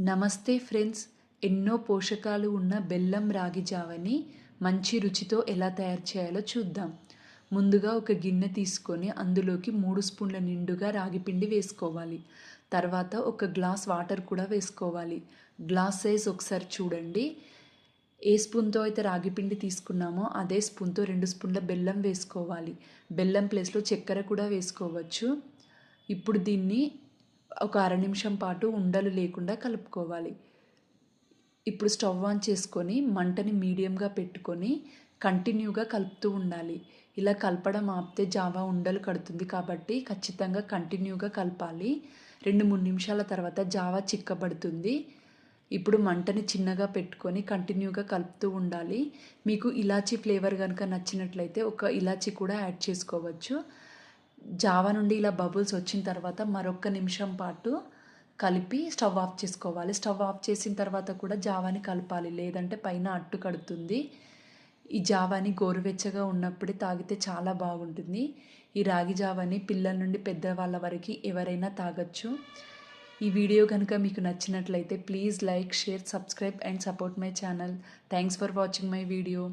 నమస్తే ఫ్రెండ్స్. ఎన్నో పోషకాలు ఉన్న బెల్లం రాగి జావని మంచి రుచితో ఎలా తయారు చేయాలో చూద్దాం. ముందుగా ఒక గిన్నె తీసుకొని అందులోకి 3 స్పూన్ల నిండుగా రాగి పిండి వేసుకోవాలి. తర్వాత ఒక గ్లాస్ వాటర్ కూడా వేసుకోవాలి. గ్లాస్ సైజ్ ఒకసారి చూడండి. ఏ స్పూన్తో అయితే రాగి పిండి తీసుకున్నామో అదే స్పూన్తో 2 స్పూన్ల బెల్లం వేసుకోవాలి. బెల్లం ప్లేస్లో చక్కెర కూడా వేసుకోవచ్చు. ఇప్పుడు దీన్ని ఒక అర నిమిషం పాటు ఉండలు లేకుండా కలుపుకోవాలి. ఇప్పుడు స్టవ్ ఆన్ చేసుకొని మంటని మీడియంగా పెట్టుకొని కంటిన్యూగా కలుపుతూ ఉండాలి. ఇలా కలపడం ఆపితే జావా ఉండలు కడుతుంది కాబట్టి ఖచ్చితంగా కంటిన్యూగా కలపాలి. 2-3 నిమిషాల తర్వాత జావా చిక్కబడుతుంది. ఇప్పుడు మంటని చిన్నగా పెట్టుకొని కంటిన్యూగా కలుపుతూ ఉండాలి. మీకు ఇలాచీ ఫ్లేవర్ కనుక నచ్చినట్లయితే ఒక ఇలాచీ కూడా యాడ్ చేసుకోవచ్చు. జావా నుండి ఇలా బబుల్స్ వచ్చిన తర్వాత మరొక నిమిషం పాటు కలిపి స్టవ్ ఆఫ్ చేసుకోవాలి. స్టవ్ ఆఫ్ చేసిన తర్వాత కూడా జావాని కలపాలి, లేదంటే పైన అట్టు కడుతుంది. ఈ జావాని గోరువెచ్చగా ఉన్నప్పుడే తాగితే చాలా బాగుంటుంది. ఈ రాగి జావాని పిల్లల నుండి పెద్దవాళ్ళ వరకు ఎవరైనా తాగొచ్చు. ఈ వీడియో కనుక మీకు నచ్చినట్లయితే please like, share, subscribe and support my channel. Thanks for watching my video.